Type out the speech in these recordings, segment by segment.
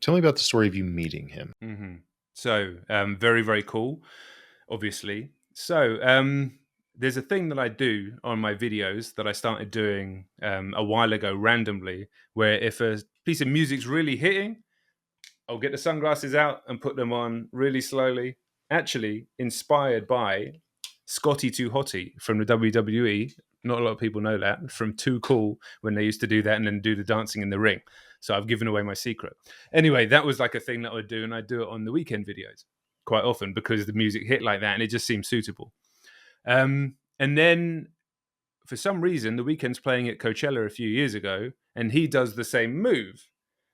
Tell me about the story of you meeting him. Mm-hmm. So, very, very cool, obviously. So, there's a thing that I do on my videos that I started doing a while ago randomly, where if a piece of music's really hitting, I'll get the sunglasses out and put them on really slowly. Actually, inspired by Scotty Too Hotty from the WWE. Not a lot of people know that, from Too Cool, when they used to do that and then do the dancing in the ring. So I've given away my secret. Anyway, that was like a thing that I would do, and I do it on the Weeknd videos quite often because the music hit like that and it just seemed suitable. And then for some reason, the Weeknd's playing at Coachella a few years ago, and he does the same move.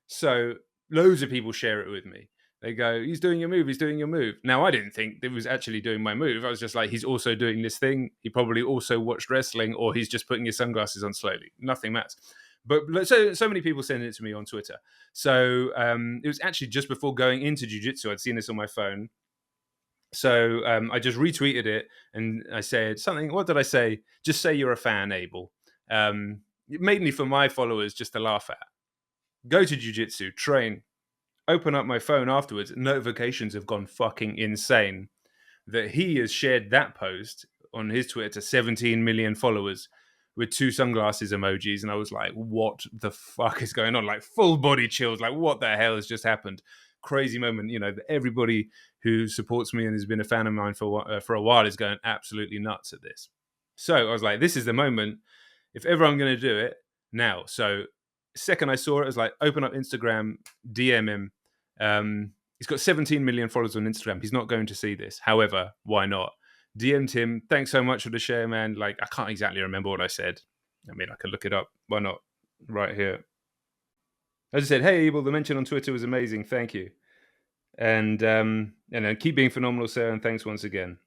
So loads of people share it with me. They go, he's doing your move, he's doing your move. Now, I didn't think it was actually doing my move. I was just like, he's also doing this thing. He probably also watched wrestling, or he's just putting his sunglasses on slowly. Nothing matters. But so many people sending it to me on Twitter. So it was actually just before going into jiu-jitsu. I'd seen this on my phone. So I just retweeted it and I said something. What did I say? Just say you're a fan, Abel. Mainly for my followers just to laugh at. Go to jiu-jitsu, train, open up my phone afterwards. Notifications have gone fucking insane that he has shared that post on his Twitter to 17 million followers with 2 sunglasses emojis. And I was like, what the fuck is going on? Like full body chills. Like what the hell has just happened? Crazy moment. You know, everybody who supports me and has been a fan of mine for a while is going absolutely nuts at this. So I was like, this is the moment. If ever I'm going to do it, now. So second I saw it, I was like, open up Instagram, DM him. He's got 17 million followers on Instagram. He's not going to see this. However, why not? DM'd him. Thanks so much for the share, man. Like, I can't exactly remember what I said. I mean, I can look it up. Why not? Right here. I just said, hey, Abel, the mention on Twitter was amazing. Thank you. And then keep being phenomenal, sir. And thanks once again.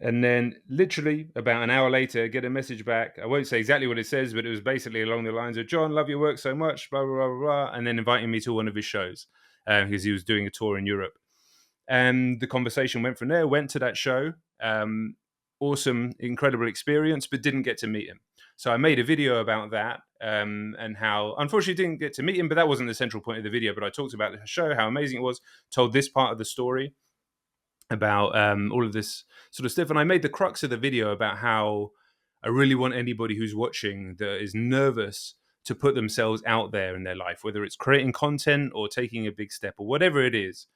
And then literally about an hour later, get a message back. I won't say exactly what it says, but it was basically along the lines of, John, love your work so much, blah, blah, blah, blah, blah. And then inviting me to one of his shows because he was doing a tour in Europe. And the conversation went from there, went to that show. Awesome, incredible experience, but didn't get to meet him. So I made a video about that and how, unfortunately, didn't get to meet him, but that wasn't the central point of the video. But I talked about the show, how amazing it was, told this part of the story about all of this sort of stuff. And I made the crux of the video about how I really want anybody who's watching that is nervous to put themselves out there in their life, whether it's creating content or taking a big step or whatever it is,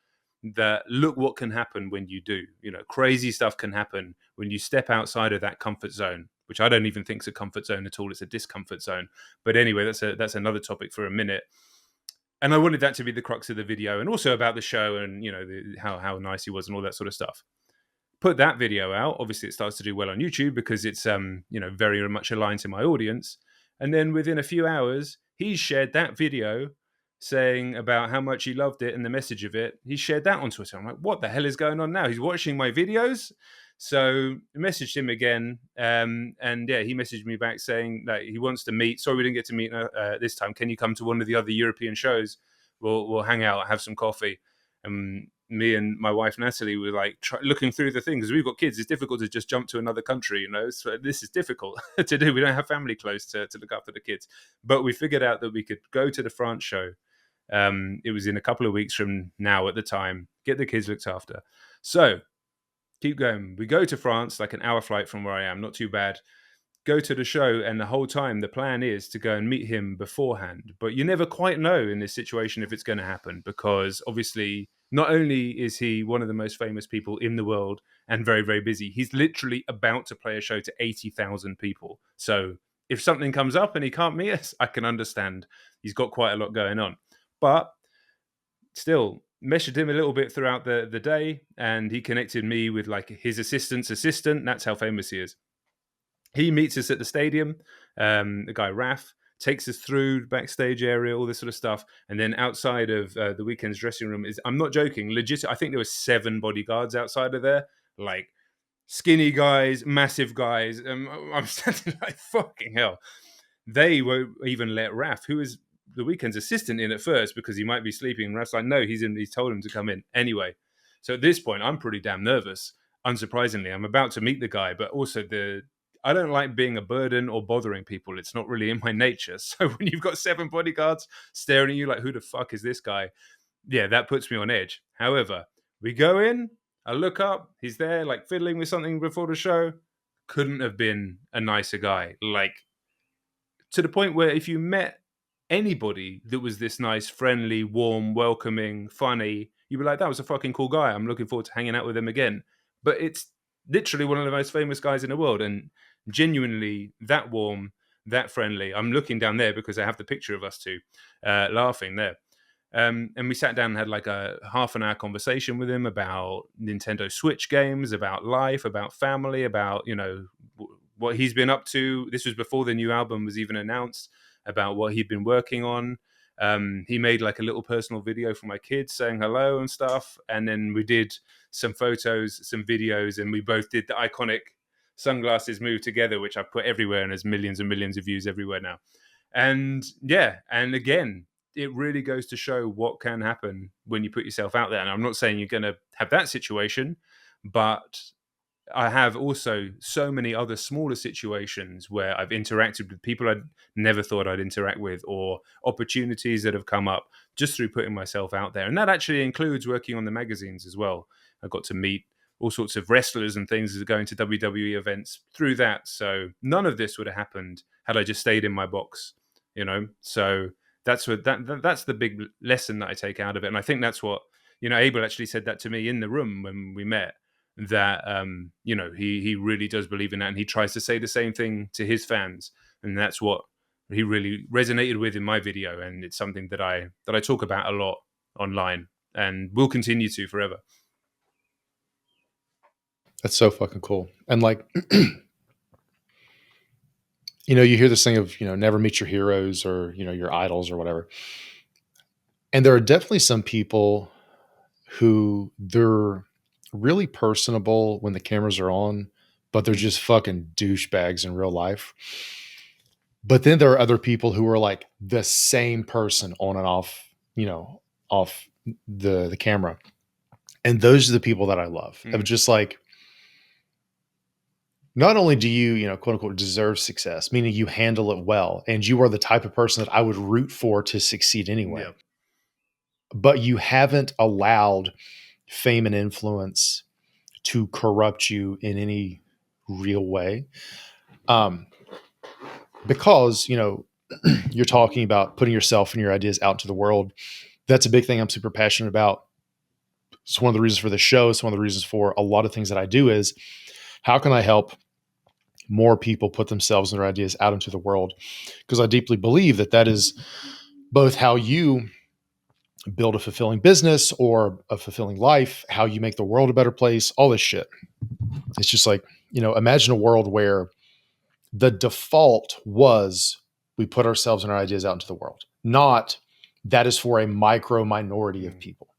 that look what can happen when you do. You know, crazy stuff can happen when you step outside of that comfort zone, which I don't even think is a comfort zone at all. It's a discomfort zone. But anyway, that's another topic for a minute. And I wanted that to be the crux of the video, and also about the show and, you know, how nice he was and all that sort of stuff. Put that video out. Obviously, it starts to do well on YouTube because it's, very much aligned to my audience. And then within a few hours, he shared that video saying about how much he loved it and the message of it. He shared that on Twitter. I'm like, what the hell is going on now? He's watching my videos. So I messaged him again. And yeah, he messaged me back saying that he wants to meet. Sorry, we didn't get to meet this time. Can you come to one of the other European shows? We'll hang out, have some coffee. And me and my wife Natalie were like looking through the things. We've got kids. It's difficult to just jump to another country, you know. So this is difficult to do. We don't have family close to look after the kids. But we figured out that we could go to the France show. It was in a couple of weeks from now at the time. Get the kids looked after. So keep going. We go to France, like an hour flight from where I am. Not too bad. Go to the show, and the whole time the plan is to go and meet him beforehand. But you never quite know in this situation if it's going to happen, because obviously not only is he one of the most famous people in the world and very, very busy, he's literally about to play a show to 80,000 people. So if something comes up and he can't meet us, I can understand. He's got quite a lot going on. But still, messaged him a little bit throughout the day, and he connected me with like his assistant's assistant. That's how famous he is. He meets us at the stadium. The guy Raf takes us through backstage area, all this sort of stuff, and then outside of the Weeknd's dressing room I'm not joking, legit. I think there were 7 bodyguards outside of there, like skinny guys, massive guys. I'm standing like, fucking hell. They won't even let Raf, who is the Weeknd's assistant, in at first because he might be sleeping. And Raf's like, no, he's told him to come in anyway. So at this point, I'm pretty damn nervous. Unsurprisingly, I'm about to meet the guy, but also I don't like being a burden or bothering people. It's not really in my nature. So when you've got 7 bodyguards staring at you like, who the fuck is this guy? yeah, that puts me on edge. However, we go in, I look up, he's there, like fiddling with something before the show. Couldn't have been a nicer guy. Like, to the point where if you met anybody that was this nice, friendly, warm, welcoming, funny, you'd be like, that was a fucking cool guy. I'm looking forward to hanging out with him again. But it's literally one of the most famous guys in the world, and genuinely that warm, that friendly. I'm looking down there because I have the picture of us two laughing there. And we sat down and had like a half an hour conversation with him about Nintendo Switch games, about life, about family, about, you know, what he's been up to. This was before the new album was even announced, about what he'd been working on. He made like a little personal video for my kids saying hello and stuff. And then we did some photos, some videos, and we both did the iconic sunglasses move together, which I've put everywhere and there's millions and millions of views everywhere now. And yeah, and again, it really goes to show what can happen when you put yourself out there. And I'm not saying you're going to have that situation, but I have also so many other smaller situations where I've interacted with people I never thought I'd interact with, or opportunities that have come up just through putting myself out there. And that actually includes working on the magazines as well. I got to meet all sorts of wrestlers and things going to WWE events through that. So none of this would have happened had I just stayed in my box, you know? So that's what that's the big lesson that I take out of it. And I think that's what, you know, Abel actually said that to me in the room when we met, that you know, he really does believe in that, and he tries to say the same thing to his fans, and that's what he really resonated with in my video, and it's something that I talk about a lot online and will continue to forever. That's so fucking cool. And like, you know, you hear this thing of, you know, never meet your heroes or, you know, your idols or whatever. And there are definitely some people who they're really personable when the cameras are on, but they're just fucking douchebags in real life. But then there are other people who are like the same person on and off, you know, off the camera. And those are the people that I love. Of just like, not only do you, you know, quote unquote, deserve success, meaning you handle it well, and you are the type of person that I would root for to succeed anyway, Yep. but you haven't allowed fame and influence to corrupt you in any real way. Because, you know, you're talking about putting yourself and your ideas out into the world. That's a big thing I'm super passionate about. It's one of the reasons for the show. It's one of the reasons for a lot of things that I do is how can I help more people put themselves and their ideas out into the world? Because I deeply believe that that is both how you build a fulfilling business or a fulfilling life, how you make the world a better place, all this shit. It's just like, you know, imagine a world where the default was we put ourselves and our ideas out into the world, not that is for a micro minority of people.